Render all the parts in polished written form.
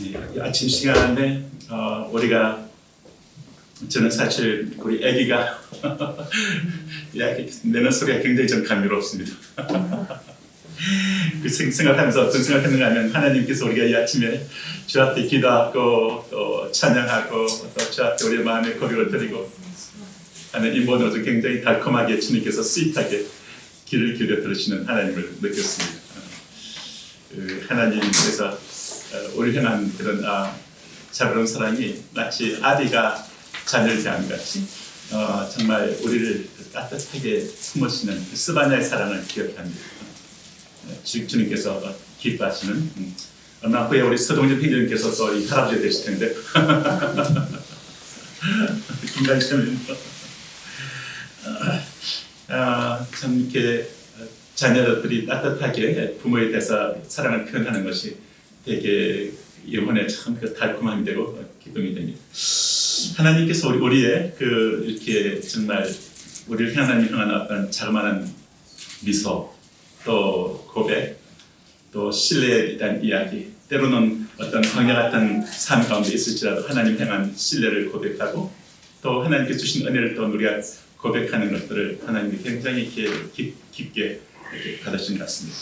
이 아침 시간에 우리가 저는 사실 우리 아기가 내는 소리가 굉장히 좀 감미롭습니다. 그 생각하면서 어떤 생각했는가 하면 하나님께서 우리가 이 아침에 주 앞에 기도하고 또 찬양하고 또 주 앞에 우리의 마음의 고백을 드리고 하는 이 모든 것을 굉장히 달콤하게 주님께서 스윗하게 귀를 기울여 들으시는 하나님을 느꼈습니다. 하나님께서 우리 향한 그런 자비로운 사랑이 마치 아비가 자녀를 대하는 같이 정말 우리를 따뜻하게 품으시는 스바냐의 사랑을 기억합니다. 주님께서 기뻐하시는 얼마 후에 우리 서동진 회장님께서 또 이 할아버지 되실 텐데 김관심을 참 이렇게 자녀들이 따뜻하게 부모에 대해서 사랑을 표현하는 것이 되게 영혼에 참 그 달콤함이 되고 기쁨이 됩니다. 하나님께서 우리의 그 이렇게 정말 우리를 향한 어떤 자그마한 미소, 또 고백, 또 신뢰에 대한 이야기, 때로는 어떤 광야 같은 삶 가운데 있을지라도 하나님 향한 신뢰를 고백하고 또 하나님께 주신 은혜를 또 우리가 고백하는 것들을 하나님이 굉장히 이렇게 깊게 이렇게 받으신 것 같습니다.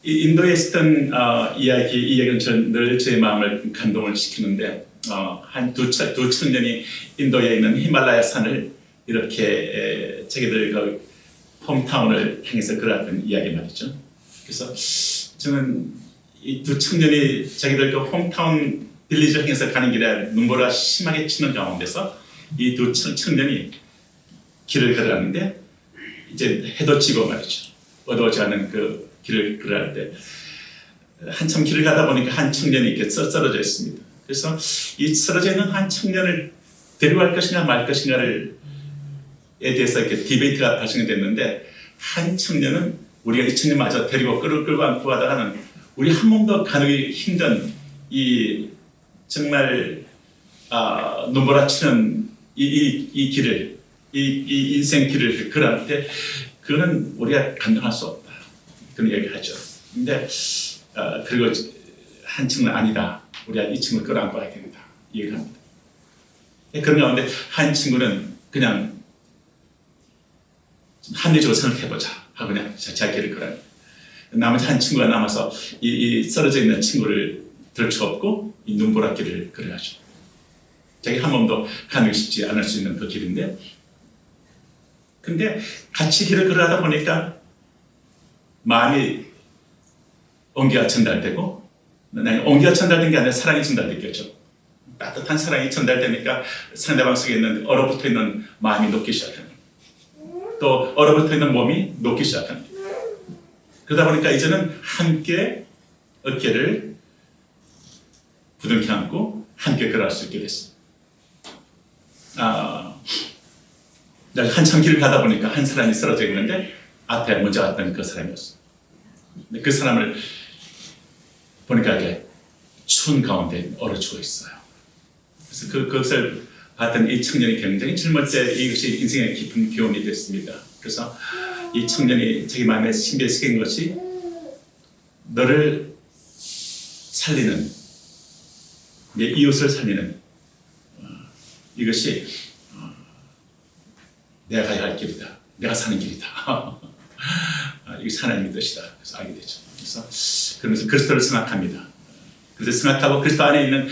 인도에 있었던 이 이야기는 늘 제 마음을 감동을 시키는데 한 두 청년이 인도에 있는 히말라야 산을 이렇게 자기들 그 홈타운을 향해서 걸어갔던 이야기 말이죠. 그래서 저는 이 두 청년이 자기들 그 홈타운 빌리지를 향해서 가는 길에 눈보라가 심하게 치는 가운데서 이 두 청년이 길을 걸어갔는데 이제 해도 지고 말이죠. 어두워지 않은 그 길을 걸어갈 때 한참 길을 가다 보니까 한 청년이 이렇게 쓰러져 있습니다. 그래서 이 쓰러져 있는 한 청년을 데려갈 것이냐 말 것이냐에 대해서 이렇게 디베이트가 발생됐는데 한 청년은 우리가 이 청년마저 데리고 끌고 안고 하다가는 우리 한 몸도 가누기 힘든 이 정말 눈보라치는 이 길을 이 인생 길을 걸어갈 때 그거는 우리가 감당할 수 없다. 그런 얘기를 하죠. 근데 그리고 한 층은 아니다. 우리가 이 층을 끌어안고 가야 된다. 이 얘기를 합니다. 그런 가운데 한 친구는 그냥 합리적으로 생각해보자 하고 그냥 자기 길을 걸어요. 나머지 한 친구가 남아서 이 쓰러져 있는 친구를 들 수 없고 이 눈보라 길을 걸어가죠. 자기 한 몸도 가누기 쉽지 않을 수 있는 그 길인데 근데 같이 길을 걸어가다 보니까 마음이 온기가 전달되고 온기가 전달된 게 아니라 사랑이 전달됐겠죠. 따뜻한 사랑이 전달되니까 상대방 속에 있는 얼어붙어 있는 마음이 녹기 시작합니다. 또 얼어붙어 있는 몸이 녹기 시작합니다. 그러다 보니까 이제는 함께 어깨를 부둥켜 안고 함께 걸어갈 수 있게 됐습니다. 한참 길을 가다 보니까 한 사람이 쓰러져 있는데 앞에 먼저 왔던 그 사람이었어요. 그 사람을 보니까 이렇게 추운 가운데 얼어 죽어 있어요. 그래서 그것을 봤던 이 청년이 굉장히 젊을 때 이것이 인생의 깊은 교훈이 됐습니다. 그래서 이 청년이 자기 마음에 심기에 새긴 것이 너를 살리는 내 이웃을 살리는 이것이 내가 가야 할 길이다. 내가 사는 길이다. 이게 하나님의 뜻이다. 그래서 알게 되죠. 그래서 그러면서 그리스도를 생각합니다. 그래서 생각하고 그리스도 안에 있는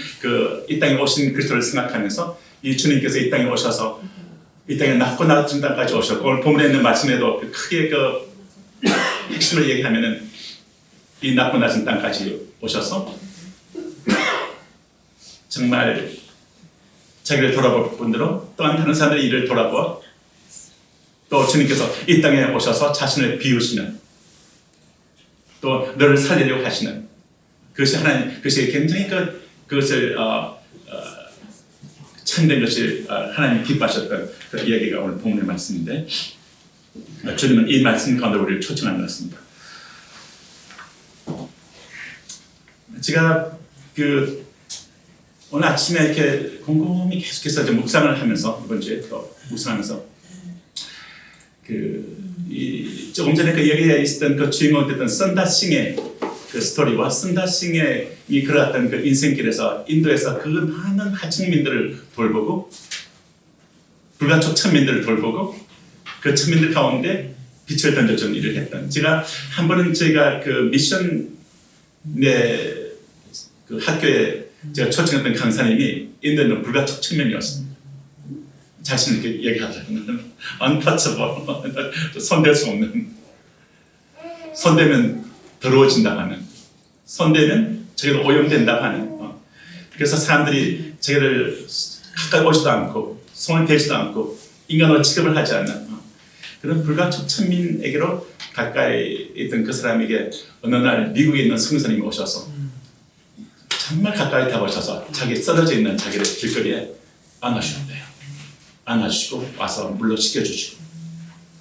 이 땅에 오신 그리스도를 생각하면서 이 주님께서 이 땅에 오셔서 이 땅에 낮고 낮은 땅까지 오셨고 오늘 본문에 있는 말씀에도 크게 핵심을 얘기하면은 이 낮고 낮은 땅까지 오셔서 정말 자기를 돌아볼 뿐더러 또한 다른 사람들의 일을 돌아보아 또 주님께서 이 땅에 오셔서 자신을 비우시는 또 너를 살리려고 하시는 그것이 하나님, 그것이 굉장히 그것을 참된 것을 하나님 기뻐하셨던 그 이야기가 오늘 본문의 말씀인데 주님은 이 말씀 가운데 우리를 초청하는 것 같습니다. 제가 오늘 아침에 이렇게 곰곰이 계속해서 묵상을 하면서 이번 주에 또 묵상하면서 조금 전에 여기에 있었던 그 주인공 됐던 선다싱의 그 스토리와 선다싱이 걸어갔던 그 인생길에서 인도에서 그 많은 하층민들을 돌보고 불가촉 천민들을 돌보고 그 천민들 가운데 빛을 던져준 일을 했던, 제가 한 번은 저희가 그 미션 그 학교에 제가 초청했던 강사님이 인도에 있는 불가촉 천민이었습니다. 자신을 이렇게 얘기하더라고요. untouchable, 손댈 수 없는, 손대면 더러워진다고 하는, 손대면 저기도 오염된다고 하는. 그래서 사람들이 저기를 가까이 오지도 않고 손을 대지도 않고 인간으로 취급을 하지 않는 그런 불가촉 천민에게로 가까이 있던 그 사람에게 어느 날 미국에 있는 성교사님이 오셔서 정말 가까이 다가오셔서 자기 쓰러져 있는 자기를 길거리에 안아주셨대요. 안아주시고 와서 물로 씻겨주시고,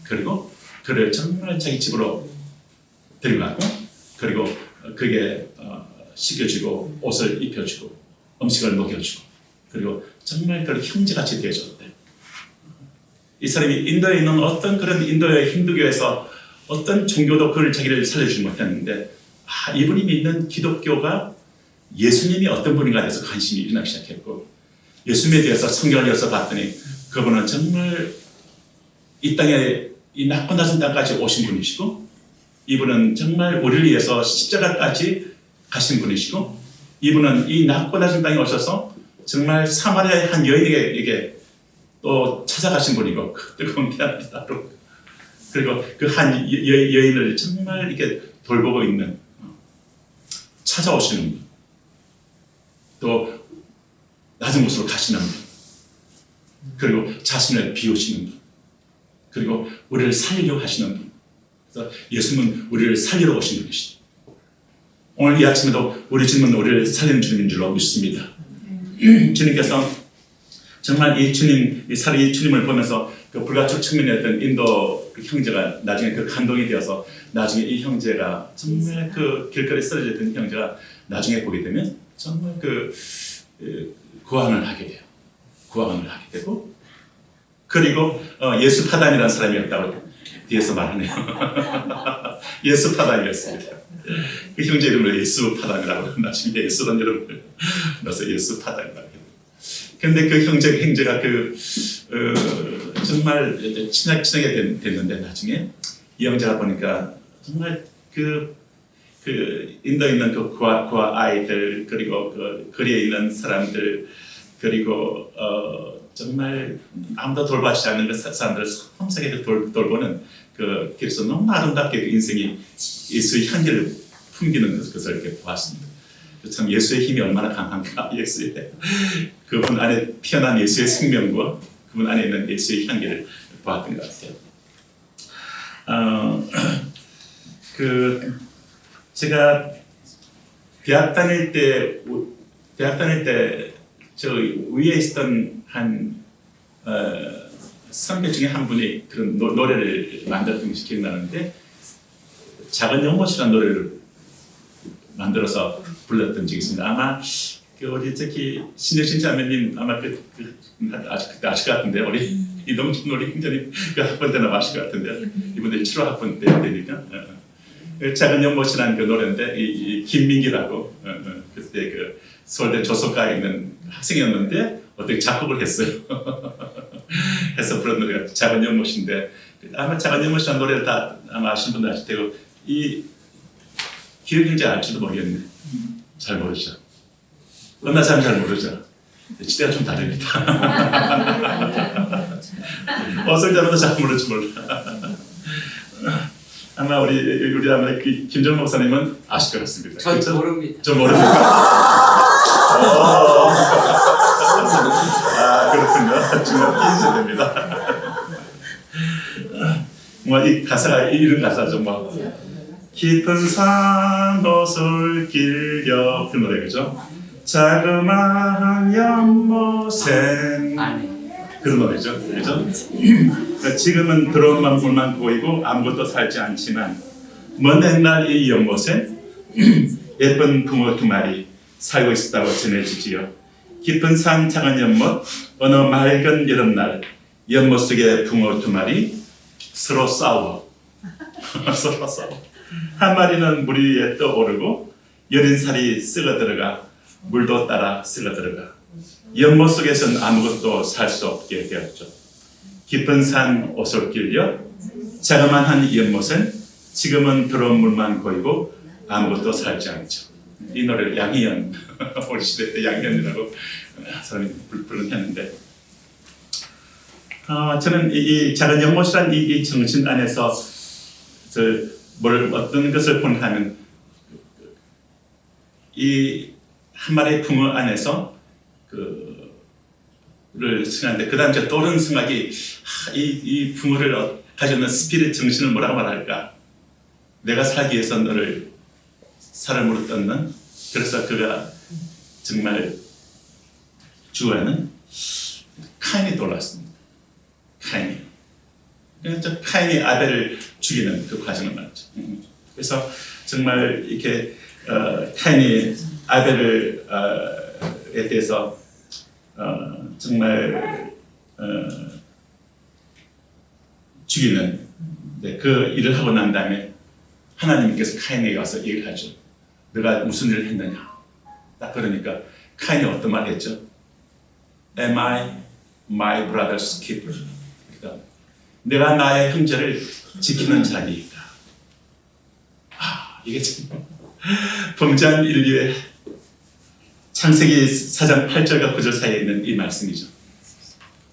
그리고 그를 정말 자기 집으로 데려가고, 그리고 그게 씻겨주고 옷을 입혀주고 음식을 먹여주고, 그리고 정말 그를 형제같이 대해줬대. 이 사람이 인도에 있는 어떤 그런 인도의 힌두교에서 어떤 종교도 그를 자기를 살려주지 못했는데, 이분이 믿는 기독교가 예수님이 어떤 분인가에 대해서 관심이 일어나기 시작했고, 예수님에 대해서 성경을 읽어서 봤더니 그분은 정말 이 땅에 이 낮고 낮은 땅까지 오신 분이시고, 이분은 정말 우리를 위해서 십자가까지 가신 분이시고, 이분은 이 낮고 낮은 땅에 오셔서 정말 사마리아의 한 여인에게 또 찾아가신 분이고, 그 뜨거운 피아노 따로, 그리고 그 한 여인을 정말 이렇게 돌보고 있는, 찾아오시는 분, 또 낮은 곳으로 가시는 분, 그리고 자신을 비우시는 분, 그리고 우리를 살리려고 하시는 분. 그래서 예수님은 우리를 살리러 오신 분이시죠. 오늘 이 아침에도 우리 주님은 우리를 살리는 주님인 줄로 믿습니다. 주님께서 정말 이 주님을 보면서 그 불가촉 측면이었던 인도 그 형제가 나중에 그 감동이 되어서, 나중에 이 형제가 정말 그 길거리에 쓰러져 있던 형제가 나중에 보게 되면 정말 구원을 하게 돼요. 구원을 하게 되고, 그리고 예수 파단이라는 사람이었다고 뒤에서 말하네요. 예수 파단이었습니다. 그 형제 이름을 예수 파단이라고, 나중에 예수라는 이름을 넣어서 예수 파단이라고 해요. 그런데 그 형제가 정말 친하게 됐는데, 나중에 이 형제가 보니까 정말 인도에 있는 그 구아 아이들, 그리고 그 거리에 있는 사람들, 그리고 정말 아무도 돌봐주지 않는 그 사람들을 섬세하게 돌보는 그 길에서 너무 아름답게 그 인생이 예수의 향기를 풍기는 것을 이렇게 보았습니다. 참 예수의 힘이 얼마나 강한가, 예수의 그분 안에 피어난 예수의 생명과 그분 안에 있는 예수의 향기를 보았던 것 같아요. 제가 대학 다닐 때 저 위에 있었던 한 선배 중에 한 분이 그런 노래를 만들었던 것이 기억나는데, 작은 연못이라는 노래를 만들어서 불렀던 적이 있습니다. 아마 우리 저기 신여신 자매님 아마 그때 아실 것 같은데, 우리 이동준 우리 형제님 그 학번 때나 아실 것 같은데, 이분들 7호 학번 때 되니까 작은 연못이라는 그 노래인데, 이 김민기라고 그때 그 서울대 조속과에 있는 학생이었는데 어떻게 작곡을 했어요. 해서 부른 노래가 작은 연못인데, 아마 작은 연못이라는 노래를 다 아마 아시는 분들 아실 테고, 이 기억 형제 알지도 모르겠네. 잘 모르죠. 어느 사람 잘 모르죠. 시대가 좀 다릅니다. 어서 자면도 잘 모를지 몰라. 아마 우리 아마 김정 목사님은 아실 것 같습니다. 전 그렇죠? 모릅니다. 좀 모릅니까? 그렇군요. 정말 인쇄됩니다. 이 가사가 이런 가사죠. 깊은 산도솔 길려, 그 노래 그죠? 자그마한 연못엔, 그런 노래죠. 그죠? 지금은 더러운 물만 보이고 아무것도 살지 않지만, 먼 옛날 이 연못에 예쁜 붕어 2마리 살고 있었다고 전해지지요. 깊은 산 작은 연못, 어느 맑은 여름날 연못 속에 붕어 2마리 서로 싸워. 서로 싸워. 한 마리는 물 위에 떠오르고 여린 살이 썩어 들어가 물도 따라 썩어 들어가 연못 속에서는 아무것도 살 수 없게 되었죠. 깊은 산 오솔길려 자그마한 연못은 지금은 더러운 물만 고이고 아무것도 살지 않죠. 이 노래를 양희연 우리 시대 때 양희연이라고 사람이 불렀는데 저는 이 작은 연못이란 이 정신 안에서 어떤 것을 본하면 이 한 마리의 붕어 안에서 를 생각하는데 그 다음 제가 떠오르는 생각이 이 붕어를 가지고 있는 스피릿 정신을 뭐라고 말할까? 내가 살기 위해서 너를 사람으로 떴는 그래서 그가 정말 죽어가는 카인이 떠올랐습니다. 카인이. 그래서 카인이 아벨을 죽이는 그 과정을 말하죠. 그래서 정말 이렇게 카인이 아벨에 대해서 정말 죽이는 그 일을 하고 난 다음에 하나님께서 카인에게 와서 얘기를 하죠. 너가 무슨 일을 했느냐? 딱 그러니까 카인이 어떤 말을 했죠? Am I my brother's keeper? 그러니까 내가 나의 형제를 지키는 자니까. 이게 참 범죄한 인류의 창세기 4장 8절과 9절 사이에 있는 이 말씀이죠.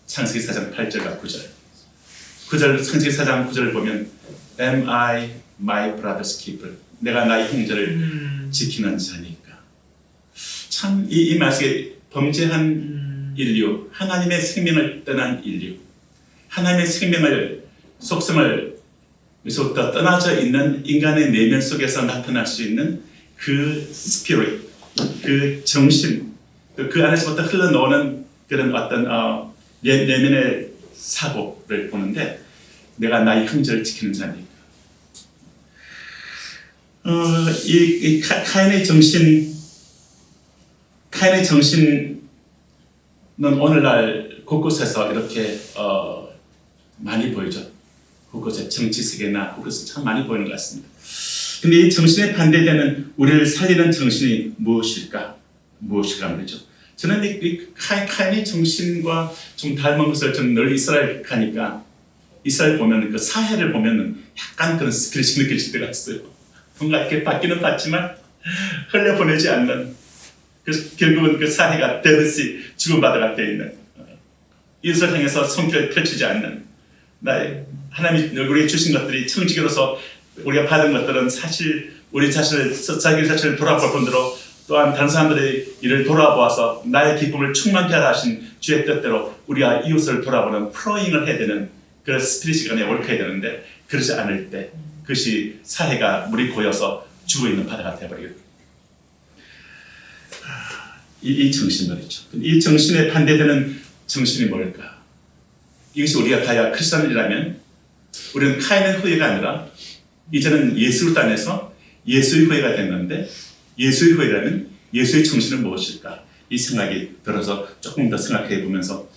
창세기 4장 8절과 9절. 9절 창세기 4장 9절을 보면 Am I my brother's keeper? 내가 나의 형제를 지키는 자니까. 참 이 말씀에 범죄한 인류, 하나님의 생명을 떠난 인류, 하나님의 생명을 속성을 에서부터 떠나져 있는 인간의 내면 속에서 나타날 수 있는 그 스피릿, 그 정신, 그 안에서부터 흘러나오는 그런 어떤 내면의 사고를 보는데 내가 나의 형제를 지키는 자니까. 이 카인의 정신은 오늘날 곳곳에서 이렇게 많이 보이죠. 곳곳에 정치 세계나 곳곳에 참 많이 보이는 것 같습니다. 근데 이 정신에 반대되는 우리를 살리는 정신이 무엇일까 말이죠. 저는 이 카인의 정신과 좀 닮은 것을 저는 늘 이스라엘 가니까 이스라엘 보면 그 사회를 보면은 약간 그런 스피릿이 느껴질 때가 있어요. 뭔가 이렇게 받기는 받지만 흘려보내지 않는 그래서 결국은 그 사회가 되듯이 죽음받아가 되어 있는 이웃을 향해서 손길을 펼치지 않는 나의 하나님이 우리에게 주신 것들이 청지기로서 우리가 받은 것들은 사실 우리 자기 자신을 돌아볼 뿐더러 또한 다른 사람들의 일을 돌아보아서 나의 기쁨을 충만케 하라 하신 주의 뜻대로 우리가 이웃을 돌아보는 플로잉을 해야 되는 그런 스피릿 시간에 월크해야 되는데 그러지 않을 때 그것이 사회가 물이 고여서 죽어있는 바다가 되어버리거든요. 이 정신 말이죠. 이 정신에 반대되는 정신이 뭘까? 이것이 우리가 가야 크리스천이라면 우리는 카인의 후예가 아니라 이제는 예수를 따내서 예수의 후예가 됐는데 예수의 후예라면 예수의 정신은 무엇일까? 이 생각이 들어서 조금 더 생각해 보면서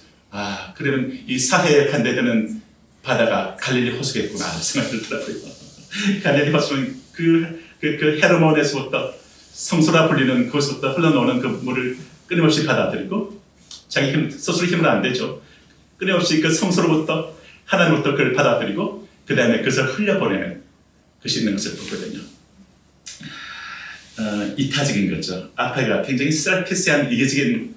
그러면 이 사회에 반대되는 바다가 갈릴리 호수겠구나 생각이 들더라고요. 갈릴리 호수는 그 헤르몬에서부터 성소라 불리는 그것부터 흘러나오는 그 물을 끊임없이 받아들이고 자기 스스로 힘은 안 되죠. 끊임없이 그 성소로부터 하나님부터 그걸 받아들이고 그 다음에 그것을 흘려보내는 것이 있는 것을 보거든요. 이타적인 거죠. 아까가 굉장히 셀피시한 이기적인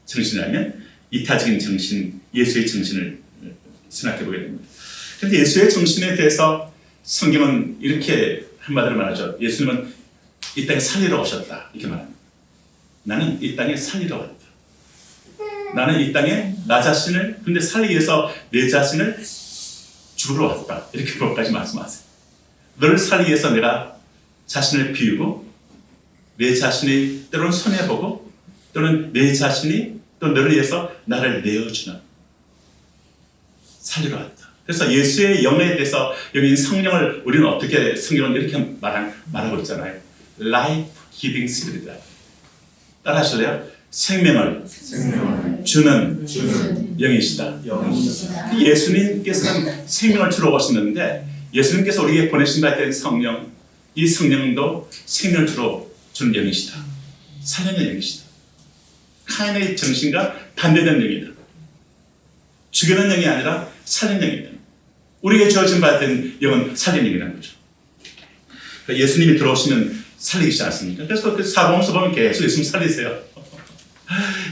정신이라면 이타적인 정신, 예수의 정신을 생각해 보게 됩니다. 그런데 예수의 정신에 대해서 성경은 이렇게 한마디로 말하죠. 예수님은 이 땅에 살리러 오셨다 이렇게 말합니다. 나는 이 땅에 살리러 왔다. 나는 이 땅에 나 자신을 근데 살리기 위해서 내 자신을 죽으러 왔다 이렇게 그것까지 말씀하세요. 너를 살리기 위해서 내가 자신을 비우고 내 자신이 때로는 손해보고 또는 내 자신이 또 너를 위해서 나를 내어주는 살리러 왔다. 그래서 예수의 영에 대해서 여기 성령을 우리는 어떻게 성경은 이렇게 말하고 있잖아요. Life giving spirit. 따라 하실래요? 생명을 주는 영이시다. 그 예수님께서는 생명을 주러 오시는데 예수님께서 우리에게 보내신 바 된 성령, 이 성령도 생명을 주러 주는 영이시다. 살리는 영이시다. 카인의 정신과 반대되는 영이다. 죽이는 영이 아니라 살리는 영이다. 우리에게 주어진 바 된 영은 살리는 영이라는 거죠. 그러니까 예수님이 들어오시면 살리시지 않습니까? 그래서 그 사복음서 보면 계속 예수님 살리세요.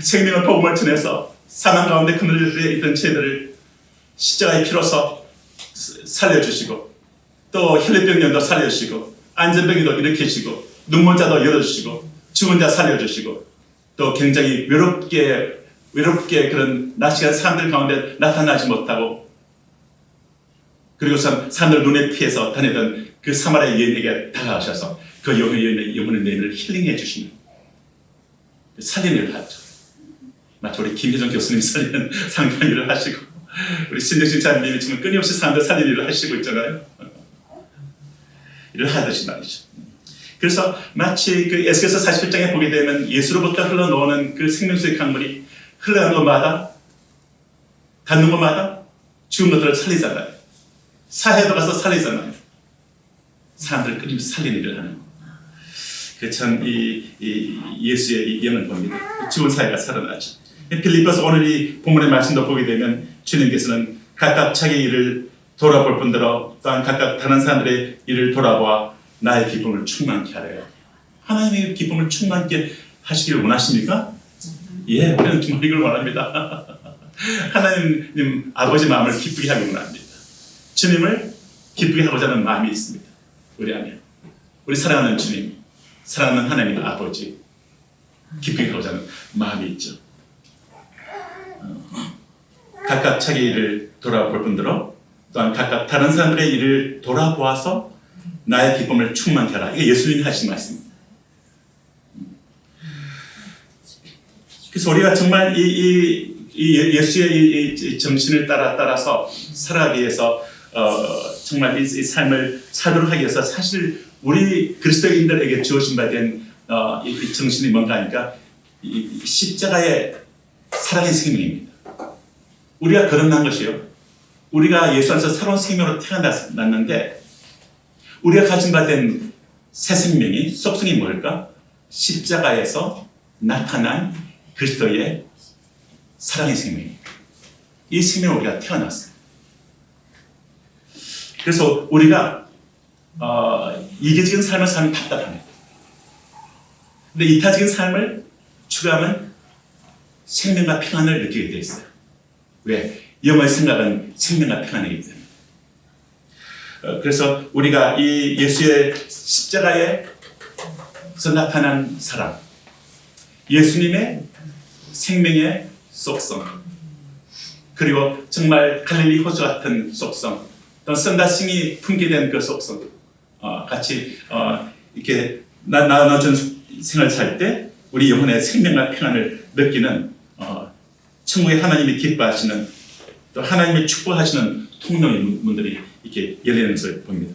생명을 복음을 통해서 사망 가운데 그늘에 있던 죄들을 십자가의 피로서 살려주시고 또 혈류병년도 살려주시고 안전병이도 일으키시고 눈먼 자도 열어주시고 죽은 자 살려주시고 또 굉장히 외롭게 그런 낮시간 사람들 가운데 나타나지 못하고 그리고 사람들 눈에 피해서 다니던 그 사마리아 여인에게 다가가셔서 그 영혼의 여인을 힐링해 주시는 살리는 일을 하죠. 마치 우리 김혜정 교수님 살리는 상담 일을 하시고 우리 신정신 장님이 지금 끊임없이 사람들 살리는 일을 하시고 있잖아요. 일을 하듯이 말이죠. 그래서 마치 그 에스겔서 41장에 보게 되면 예수로부터 흘러나오는 그 생명수의 강물이 흘러가는 것마다 닿는 것마다 죽은 것들을 살리잖아요. 사해도 가서 살리잖아요. 사람들을 끊임없이 살리는 일을 하는 거. 그 참 이 예수의 이 영을 봅니다. 죽은 사회가 살아나죠. 빌립보서 오늘 이 본문의 말씀도 보게 되면 주님께서는 각각 자기 일을 돌아볼 뿐더러 또한 각각 다른 사람들의 일을 돌아보아 나의 기쁨을 충만케 하래요. 하나님의 기쁨을 충만케 하시기를 원하십니까? 예, 우리는 정말 이걸 원합니다. 하나님 아버지 마음을 기쁘게 하기 원합니다. 주님을 기쁘게 하고자 하는 마음이 있습니다. 우리 안에. 우리 사랑하는 주님, 사랑하는 하나님 아버지 기쁘게 하고자 하는 마음이 있죠. 각각 자기 일을 돌아볼 뿐더러 또한 각각 다른 사람들의 일을 돌아보아서 나의 기쁨을 충만케 하라. 이게 예수님이 하신 말씀입니다. 그래서 우리가 정말 이 예수의 이 정신을 따라서 살아가기 위해서 정말 이 삶을 살도록 하기 위해서 사실 우리 그리스도인들에게 주어진 바 된 이 정신이 뭔가 하니까 이 십자가의 사랑의 생명입니다. 우리가 거듭난 것이요. 우리가 예수 안에서 새로운 생명으로 태어났는데 우리가 가진 바 된 새 생명이 속성이 뭘까? 십자가에서 나타난 그리스도의 사랑의 생명입니다. 이 생명으로 우리가 태어났어요. 그래서 우리가 이기적인 삶을 사는 답답합니다. 근데 이타적인 삶을 추구하면 생명과 평안을 느끼게 되어 있어요. 왜? 영어의 생각은 생명과 평안이기 때문에. 그래서 우리가 이 예수의 십자가에서 나타난 사랑, 예수님의 생명의 속성, 그리고 정말 갈릴리 호수 같은 속성, 또 선다싱이 풍기된 그 속성, 같이 이렇게 나눠준 생활을 살 때 우리 영혼의 생명과 평안을 느끼는 천국의 하나님이 기뻐하시는 또 하나님이 축복하시는 통로의 문들이 이렇게 열리는 것을 봅니다.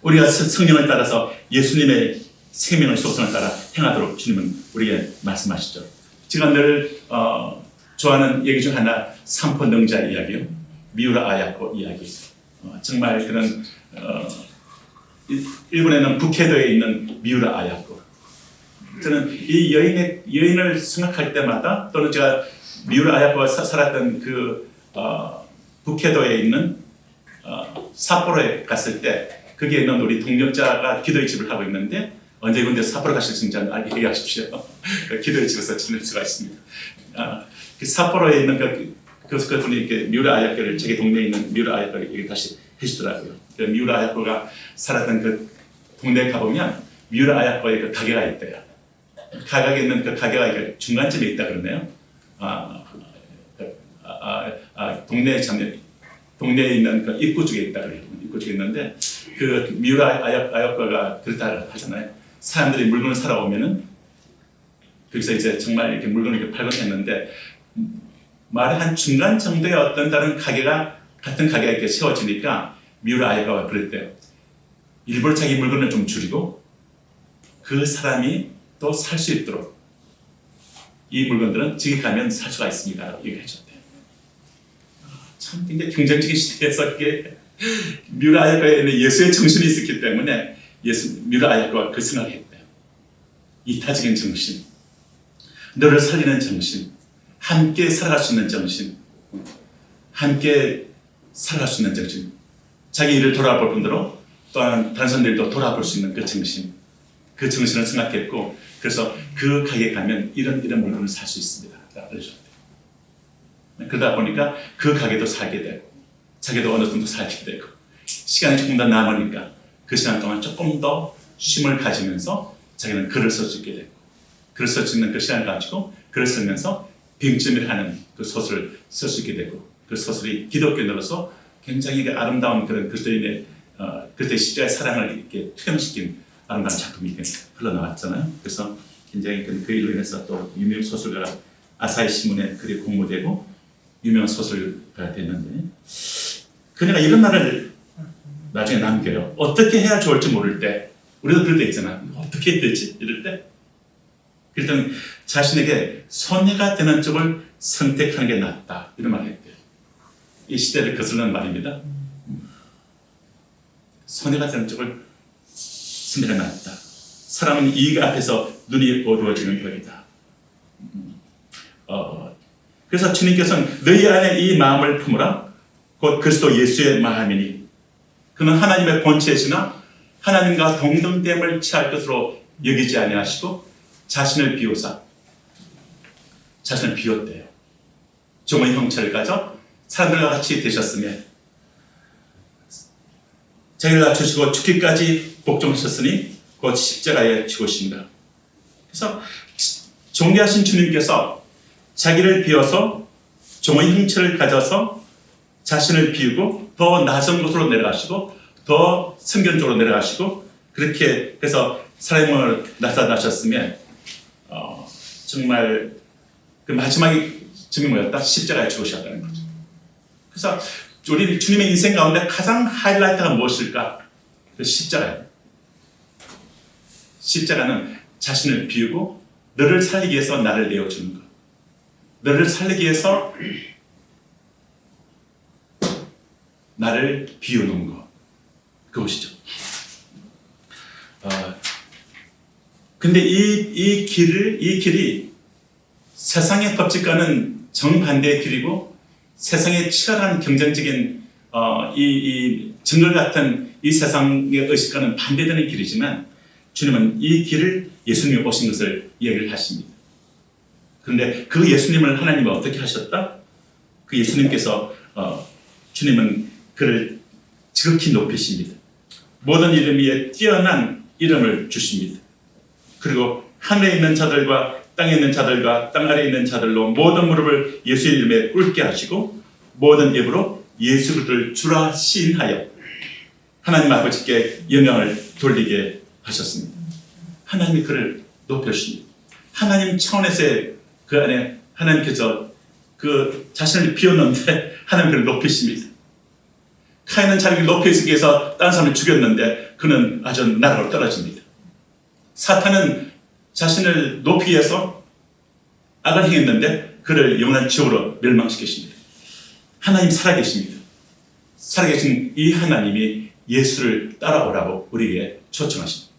우리가 성령을 따라서 예수님의 생명의 속성을 따라 행하도록 주님은 우리에게 말씀하시죠. 제가 늘 좋아하는 얘기 중 하나 삼포 능자 이야기요. 미우라 아야코 이야기. 정말 그런 일본에는 북해도에 있는 미우라 아야코. 저는 이 여인을 생각할 때마다 또는 제가 미우라 아야코가 살았던 그 북해도에 있는 삿포로에 갔을 때 거기에 있는 우리 동력자가 기도의 집을 하고 있는데 언제 근데 삿포로 가실 수 있는지 알게 얘기하십시오. 기도의 집에서 지낼 수가 있습니다. 그 삿포로에 있는 그분이 이렇게 미우라 아야코를 자기 동네에 있는 미우라 아야코를 다시 해주더라고요. 그 미우라 아야코가 살았던 그 동네에 가보면 미우라 아야코의 그 가게가 있대요. 가게에 있는 그 가게가 중간쯤에 있다 그러네요. 동네에 있는 그 입구 쪽에 있다 그래요. 입구 쪽에 있는데 그 미우라 아야코가 그렇다 하잖아요. 사람들이 물건을 사러 오면은 거기서 이제 정말 이렇게 물건을 이렇게 팔곤 했는데 말의 한 중간 정도의 어떤 다른 같은 가게가 이렇게 세워지니까 미우라 아야코가 그랬대요. 일부러 자기 물건을 좀 줄이고 그 사람이 또 살 수 있도록 이 물건들은 저기 가면 살 수가 있습니다. 얘기해줬대요. 참 굉장히 경쟁적인 시대에서 이게 뮤라 아야코에는 예수의 정신이 있었기 때문에 뮤라 아야코가 그 생각을 했대요. 이타적인 정신, 너를 살리는 정신, 함께 살아갈 수 있는 정신, 함께 살아갈 수 있는 정신, 자기 일을 돌아볼 뿐더러 또한 다른 사람들도 돌아볼 수 있는 그 정신, 그 정신을 생각했고, 그래서 그 가게에 가면 이런 물건을 살 수 있습니다. 알려줬대요. 그러다 보니까 그 가게도 살게 되고, 자기도 어느 정도 살게 되고, 시간이 조금 더 남으니까 그 시간 동안 조금 더 쉼을 가지면서 자기는 글을 쓸 수 있게 되고, 글을 쓸 수 있는 그 시간을 가지고 글을 쓰면서 빙점이라는 그 소설을 쓸 수 있게 되고, 그 소설이 기독교인으로서 굉장히 아름다운 그런 그리스도인의 그때 십자가의 사랑을 이렇게 투영시킨 아름다운 작품이 흘러나왔잖아요. 그래서 굉장히 그 일로 인해서 또 유명 소설가 아사히 신문에 글이 공모되고 유명한 소설가가 됐는데, 그녀가 이런 말을 나중에 남겨요. 어떻게 해야 좋을지 모를 때, 우리도 그럴 때 있잖아. 어떻게 해야 되지? 이럴 때. 그럴 때는 자신에게 손해가 되는 쪽을 선택하는 게 낫다. 이런 말을 했대요. 이 시대를 거슬리는 말입니다. 손해가 되는 쪽을 선택하는 게 낫다. 사람은 이익 앞에서 눈이 어두워지는 법이다. 그래서 주님께서는 너희 안에 이 마음을 품으라. 곧 그리스도 예수의 마음이니 그는 하나님의 본체시나 하나님과 동등됨을 취할 것으로 여기지 아니하시고 자신을 비우사 자신을 비웠대요. 종의 형체를 가져 사람들과 같이 되셨으며 자기를 낮추시고 죽기까지 복종하셨으니 곧 십자가에 죽으신다. 그래서 존귀하신 주님께서 자기를 비워서 종의 형체를 가져서 자신을 비우고 더 낮은 곳으로 내려가시고 더 성경적으로 내려가시고 그렇게 해서 사람을 나타나셨으면 정말 그 마지막에 증이 뭐였다? 십자가에 죽으셨다는 거죠. 그래서 우리 주님의 인생 가운데 가장 하이라이트가 무엇일까? 그 십자가예요. 십자가는 자신을 비우고 너를 살리기 위해서 나를 내어주는 것. 너를 살리기 위해서 나를 비우는 것. 그것이죠. 근데 이 길이 세상의 법칙과는 정반대의 길이고 세상의 치열한 경쟁적인 이 정글 같은 이 세상의 의식과는 반대되는 길이지만 주님은 이 길을 예수님이 오신 것을 이야기를 하십니다. 그런데 그 예수님을 하나님이 어떻게 하셨다? 그 예수님께서 주님은 그를 지극히 높이십니다. 모든 이름 위에 뛰어난 이름을 주십니다. 그리고 하늘에 있는 자들과 땅에 있는 자들과 땅 아래에 있는 자들로 모든 무릎을 예수의 이름에 꿇게 하시고 모든 입으로 예수 그리스도를 주라 시인하여 하나님 아버지께 영광을 돌리게 하셨습니다. 하나님이 그를 높여주십니다. 하나님 차원에서의 그 안에 하나님께서 그 자신을 비웠는데 하나님 그를 높이십니다. 카인은 자기를 높이기 위해서 다른 사람을 죽였는데 그는 아주 나라로 떨어집니다. 사탄은 자신을 높이기 위해서 악을 행했는데 그를 영원한 지옥으로 멸망시키십니다. 하나님 살아계십니다. 살아계신 이 하나님이 예수를 따라오라고 우리에게 초청하십니다.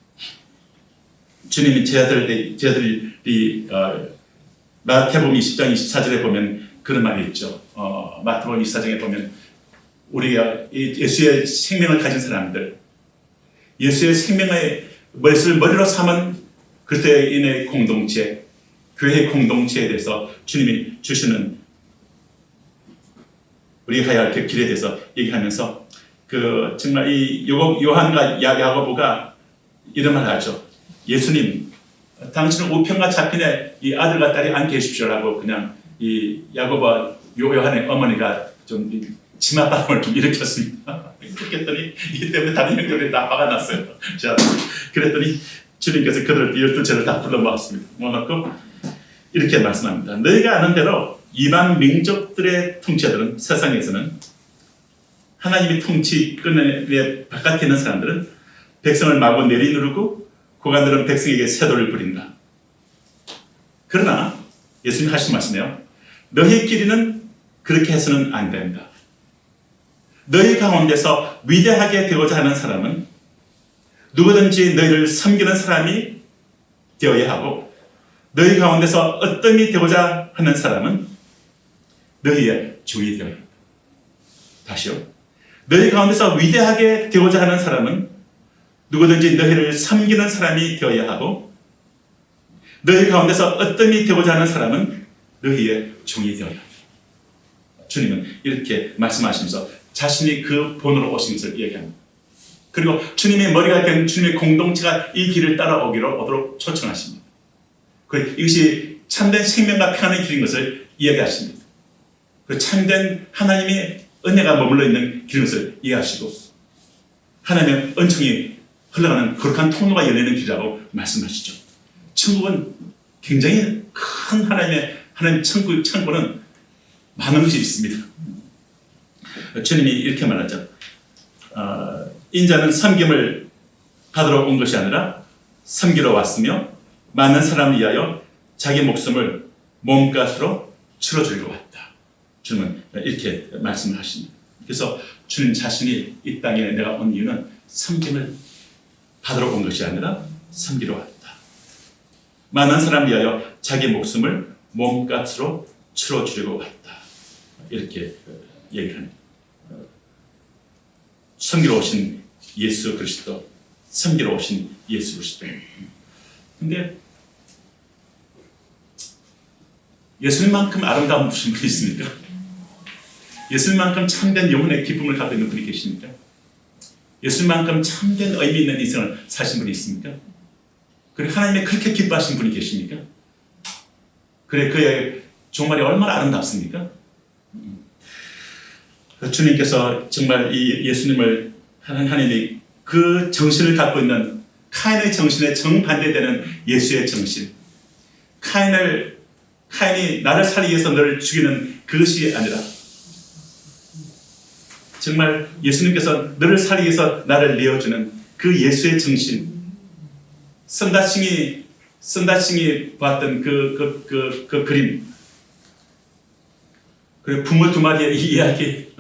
주님이 제 아들이 마태복음 20장 24절에 보면 그런 말이 있죠. 마태복음 24장에 보면 우리가 예수의 생명을 가진 사람들, 예수의 생명의 것을 머리로 삼은 그리스도인의 공동체, 교회의 공동체에 대해서 주님이 주시는 우리 가야 할 그 길에 대해서 얘기하면서 그 정말 이 요한과 야고보가 이런 말을 하죠. 예수님, 당신은 우편과 자편에 이 아들과 딸이 안 계십시오라고 그냥 이 야고보와 요한의 어머니가 좀 치맛바람을 좀 일으켰습니다. 그랬더니 이 때문에 다른 형들이 다 화가 났어요. 자, 그랬더니 주님께서 그들을 12죄를 다 불러 모았습니다. 모아놓고 이렇게 말씀합니다. 너희가 아는 대로 이방 민족들의 통치자들은 세상에서는 하나님의 통치권의 바깥에 있는 사람들은 백성을 마구 내리누르고 고관들은 백성에게 세도를 부린다. 그러나 예수님 하신 말씀이에요. 너희 길이는 그렇게 해서는 안 된다. 너희 가운데서 위대하게 되고자 하는 사람은 누구든지 너희를 섬기는 사람이 되어야 하고, 너희 가운데서 어떤이 되고자 하는 사람은 너희의 주이 되어야 한다. 다시요. 너희 가운데서 위대하게 되고자 하는 사람은 누구든지 너희를 섬기는 사람이 되어야 하고, 너희 가운데서 어떤이 되고자 하는 사람은 너희의 종이 되어야 한다. 주님은 이렇게 말씀하시면서 자신이 그 본으로 오신 것을 얘기합니다. 그리고 주님의 머리가 된 주님의 공동체가 이 길을 따라오도록 초청하십니다. 그리고 이것이 참된 생명과 평안의 길인 것을 이야기하십니다. 그 참된 하나님의 은혜가 머물러 있는 길인 것을 이해하시고, 하나님의 은총이 흘러가는 거룩한 통로가 열리는 길이라고 말씀하시죠. 천국은 굉장히 큰 하나님 천국은 많은 것이 있습니다. 주님이 이렇게 말하죠. 인자는 섬김을 받으러 온 것이 아니라 섬기러 왔으며 많은 사람을 위하여 자기 목숨을 몸값으로 치러주려고 왔다. 주님은 이렇게 말씀을 하십니다. 그래서 주님 자신이 이 땅에 내가 온 이유는 섬김을 받으러 온 것이 아니라 섬기러 왔다. 많은 사람을 위하여 자기 목숨을 몸값으로 치러주려고 왔다. 이렇게 얘기를 합니다. 섬기러 오신 예수 그리스도, 섬기러 오신 예수 그리스도. 근데 예수님만큼 아름다운 분이 있습니까? 예수님만큼 참된 영혼의 기쁨을 갖고 있는 분이 계십니까? 예수님만큼 참된 의미 있는 인생을 사신 분이 있습니까? 그리고 하나님의 그렇게 기뻐하신 분이 계십니까? 그래 그의 종말이 얼마나 아름답습니까? 주님께서 정말 이 예수님을 하나님이 그 정신을 갖고 있는 카인의 정신에 정반대되는 예수의 정신, 카인이 나를 살리기 위해서 너를 죽이는 그것이 아니라 정말 예수님께서 너를 살리기 위해서 나를 내어주는 그 예수의 정신, 선다싱이 봤던 그 그림, 그리고 부모 두 마리의 이 이야기,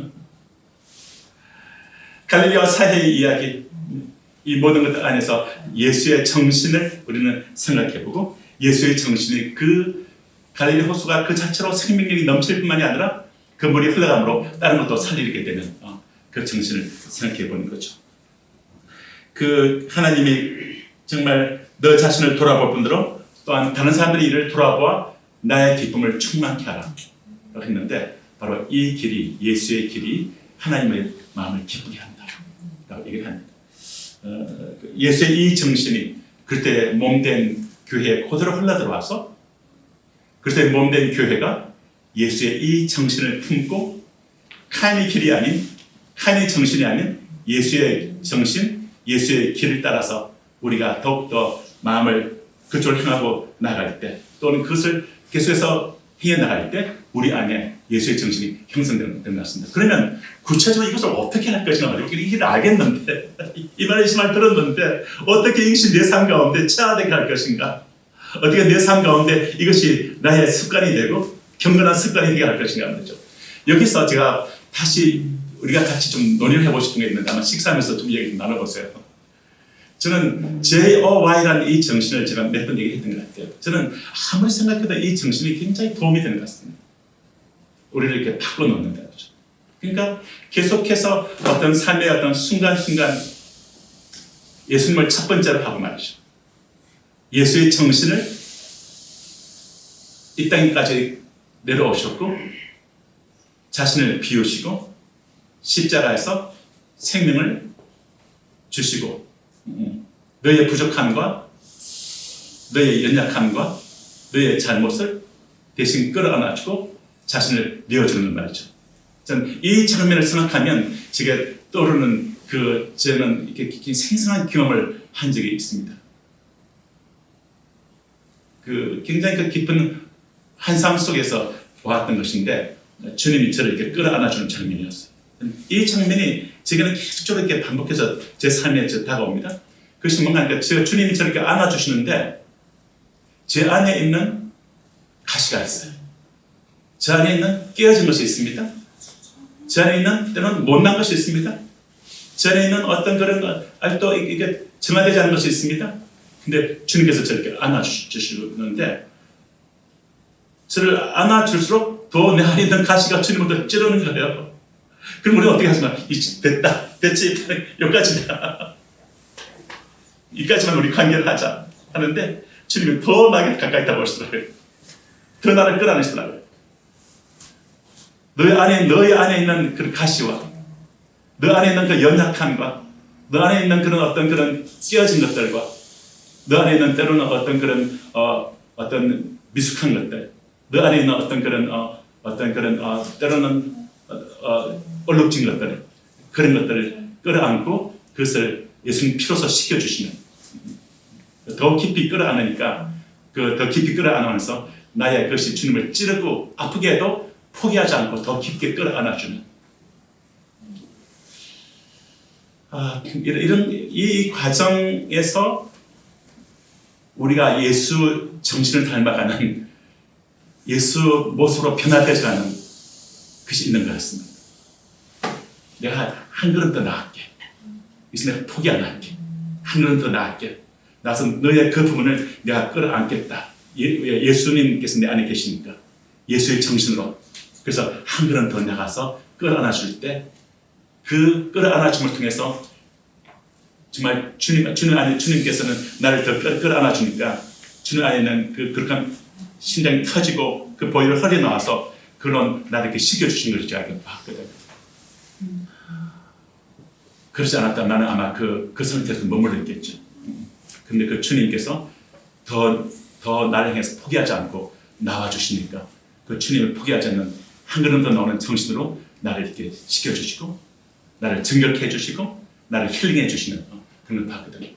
갈릴리와 사해의 이야기, 이 모든 것 안에서 예수의 정신을 우리는 생각해보고, 예수의 정신이 그 갈릴리 호수가 그 자체로 생명력이 넘칠 뿐만이 아니라 그 물이 흘러감으로 다른 것도 살리게 되는 그 정신을 생각해보는 거죠. 그 하나님이 정말 너 자신을 돌아볼 뿐더러 또한 다른 사람들의 일을 돌아보아 나의 기쁨을 충만케 하라 했는데, 바로 이 길이, 예수의 길이 하나님의 마음을 기쁘게 한다 라고 얘기를 합니다. 예수의 이 정신이 그때 몸된 교회에 그대로 흘러들어와서, 그때 몸된 교회가 예수의 이 정신을 품고 카인의 길이 아닌, 카인의 정신이 아닌 예수의 정신, 예수의 길을 따라서 우리가 더욱더 마음을 그쪽을 향하고 나갈 때, 또는 그것을 계속해서 행해 나갈 때 우리 안에 예수의 정신이 형성되는 것 같습니다. 그러면 구체적으로 이것을 어떻게 할 것인가, 이걸 알겠는데, 이 말 들었는데 어떻게 이것이 내 삶 가운데 체화되게 할 것인가, 어떻게 내 삶 가운데 이것이 나의 습관이 되고 경건한 습관이 되게 할 것인가 말이죠. 여기서 제가 다시 우리가 같이 좀 논의를 해보고 싶은 게 있는데, 아마 식사하면서 좀 얘기 좀 나눠보세요. 저는 JOY라는 이 정신을 제가 몇 번 얘기했던 것 같아요. 저는 아무리 생각해도 이 정신이 굉장히 도움이 되는 것 같습니다. 우리를 이렇게 바꿔놓는 거죠. 그러니까 계속해서 어떤 삶의 어떤 순간순간 예수님을 첫 번째로 하고 말이죠. 예수의 정신을 이 땅까지 내려오셨고, 자신을 비우시고 십자가에서 생명을 주시고, 너의 부족함과 너의 연약함과 너의 잘못을 대신 끌어안아주고 자신을 내어주는 말이죠. 저는 이 장면을 생각하면 제가 떠오르는 저는 이렇게 생생한 경험을 한 적이 있습니다. 굉장히 깊은 환상 속에서 보았던 것인데, 주님이 저를 이렇게 끌어안아주는 장면이었어요. 이 장면이 제게는 계속적으로 이렇게 반복해서 제 삶에 다가옵니다. 그것이 뭔가 하니까 주님이 저렇게 안아주시는데, 제 안에 있는 가시가 있어요. 저 안에 있는 깨어진 것이 있습니다. 저 안에 있는 때로는 못난 것이 있습니다. 저 안에 있는 어떤 그런 아직도 이게 정화되지 않은 것이 있습니다. 근데 주님께서 저렇게 안아주시는데 저를 안아줄수록 더 내 안에 있는 가시가 주님을 더 찌르는 거예요. 그럼 우리가 어떻게 하시나? 됐다. 됐지. 여기까지다. 여기까지만 우리 관계를 하자 하는데 주님이 더 나에게 가까이 다가오시더라고요. 더 나를 끌어안으시더라고요. 너희 안에 있는 그 가시와 너 안에 있는 그 연약함과 너 안에 있는 그런 어떤 그런 깨어진 것들과 너 안에 있는 때로는 어떤 그런 어떤 미숙한 것들, 너 안에 있는 어떤 그런 때로는 얼룩진 것들, 그런 것들을 끌어안고 그것을 예수님 피로서 씻겨주시는, 더 깊이 끌어안으니까 더 깊이 끌어안으면서 나의 그것이 주님을 찌르고 아프게 해도 포기하지 않고 더 깊게 끌어안아주는, 이런 이 과정에서 우리가 예수 정신을 닮아가는, 예수 모습으로 변화되어가는 것이 있는 것 같습니다. 내가 한 걸음 더 나갈게. 그래서 내가 포기 안 할게. 한 걸음 더 나갈게. 나서 너의 그 부분을 내가 끌어안겠다. 예수님께서 내 안에 계시니까 예수의 정신으로. 그래서 한 걸음 더 나가서 끌어안아줄 때 그 끌어안아줌을 통해서 정말 주님께서는 나를 더 끌어안아주니까 주님 안에는 그렇게 심장이 터지고 그 보혈을 흘려 나와서 그런 나를 이렇게 식혀주신 것을 제가 봤거든요. 그렇지 않았다면 나는 아마 그 상태에서 머물러 있겠죠. 근데 그 주님께서 더 나를 향해서 포기하지 않고 나와주시니까 그 주님을 포기하지 않는 한 걸음 더 나오는 정신으로 나를 이렇게 식혀주시고 나를 정결케 해주시고 나를 힐링해 주시는 그런 걸 봤거든요.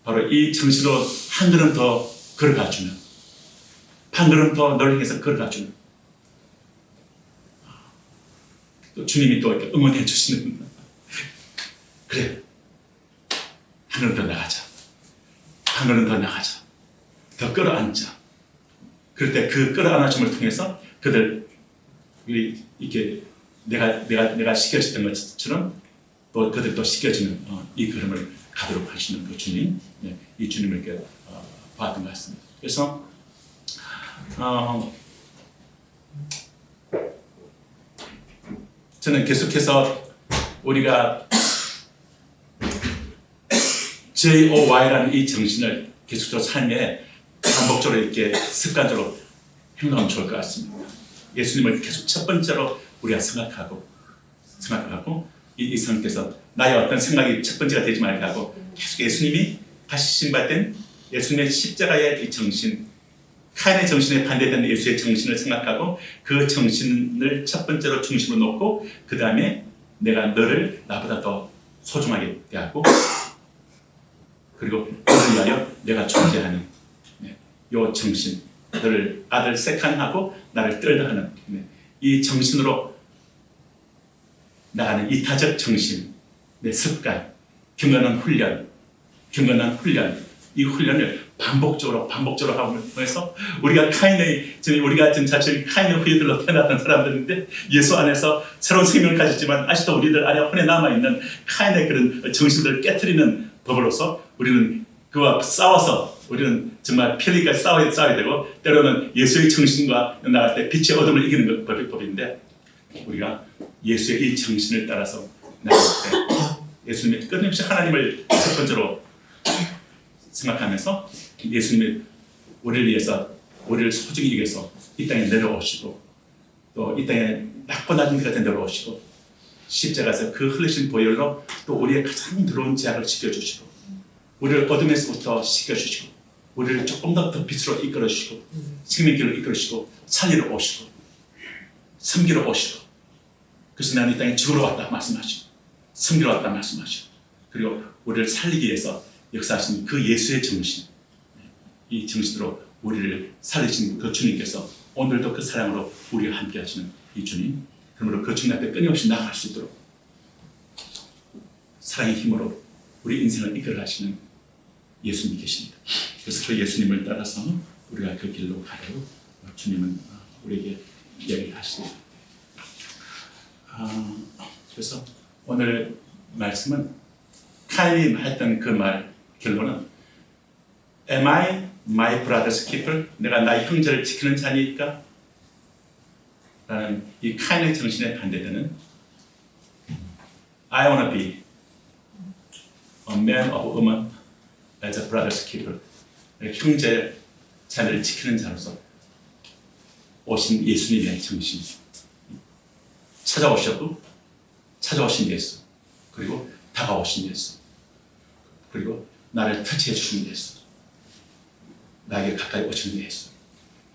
바로 이 정신으로 한 걸음 더 걸어가주는, 한 걸음 더 너를 향해서 걸어가주는, 또 주님이 또 이렇게 응원해 주시는, 그래, 한 걸음 더 나가자, 한 걸음 더 나가자, 더 끌어안자. 그럴 때 그 끌어안아줌을 통해서 그들 이렇게 내가 시켜줬던 것처럼 또 그들도 시켜주는 이 걸음을 가도록 하시는 그 주님, 이 주님을 이렇게 봤던 것 같습니다. 그래서 저는 계속해서 우리가 JOY라는 이 정신을 계속적으로 삶에 반복적으로 이렇게 습관적으로 행동하면 좋을 것 같습니다. 예수님을 계속 첫 번째로 우리가 생각하고 이 상태에서 나의 어떤 생각이 첫 번째가 되지 말게 하고 계속 예수님이 다시 신발된 예수님의 십자가의 이 정신, 카인의 정신에 반대되는 예수의 정신을 생각하고 그 정신을 첫 번째로 중심으로 놓고 그 다음에 내가 너를 나보다 더 소중하게 대하고 그리고 너를 위하여 내가 존재하는 이 정신, 너를 아들 세칸하고 나를 떨다 하는 이 정신으로 나가는 이타적 정신, 내 습관, 경건한 훈련, 이 훈련을 반복적으로 하면서 우리가 우리가 지금 사실 카인의 후예들로 태어났던 사람들인데 예수 안에서 새로운 생명을 가졌지만 아직도 우리들 안에 혼에 남아있는 카인의 그런 정신들을 깨트리는 법으로서 우리는 그와 싸워서 우리는 정말 피 흘리기까지 싸워야 되고 때로는 예수의 정신과 나갈 때 빛의 어둠을 이기는 법인데 우리가 예수의 이 정신을 따라서 나갈 때 예수님이 끊임없이 하나님을 첫 번째로 생각하면서 예수님이 우리를 위해서 우리를 소중히 위해서 이 땅에 내려오시고 또 이 땅에 낮고 낮은 데 같은 내려오시고 십자가에서 그 흘리신 보혈로 또 우리의 가장 더러운 죄악을 씻겨주시고 우리를 어둠에서부터 씻겨주시고 우리를 조금 더 빛으로 이끌어주시고 생명길로 이끌어주시고 살리러 오시고 섬기러 오시고 그래서 나는 이 땅에 죽으러 왔다 말씀하시고 섬기러 왔다 말씀하시고 그리고 우리를 살리기 위해서 역사하신 그 예수의 정신, 이 정신으로 우리를 살리신 그 주님께서 오늘도 그 사랑으로 우리와 함께 하시는 이 주님, 그러므로 그 주님 앞에 끊임없이 나아갈 수 있도록 사랑의 힘으로 우리 인생을 이끌어 가시는 예수님이 계십니다. 그래서 그 예수님을 따라서 우리가 그 길로 가도록 주님은 우리에게 이야기를 하시죠. 그래서 오늘 말씀은 카인이 했던 그 말 결론은 Am I my brother's keeper? 내가 나의 형제를 지키는 자니까? 라는 이 카인의 정신에 반대되는 I want to be a man of woman as a brother's keeper. 형제 자를 지키는 자로서 오신 예수님의 정신. 찾아오신 예수. 그리고 다가오신 예수. 그리고 나를 터치해 주신 예수. 나에게 가까이 오시는 예수.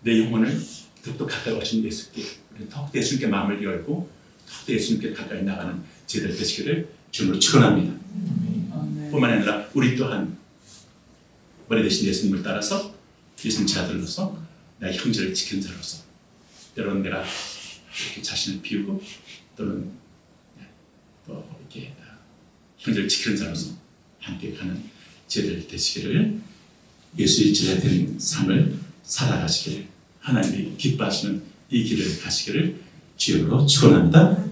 내 영혼을 더욱더 가까이 오시는 예수께 더욱더 예수님께 마음을 열고 더욱더 예수님께 가까이 나가는 제들 되시기를 주님으로 축원합니다. 뿐만 아니라 우리 또한 머리 대신 예수님을 따라서 예수님 자들로서 나의 형제를 지키는 자로서 때로는 내가 이렇게 자신을 비우고 또는 또 이렇게 형제를 지키는 자로서 함께 가는 제들 되시기를 예수의 제자 된 삶을 살아가시기를 하나님이 기뻐하시는 이 길을 가시기를 주님으로 축원합니다.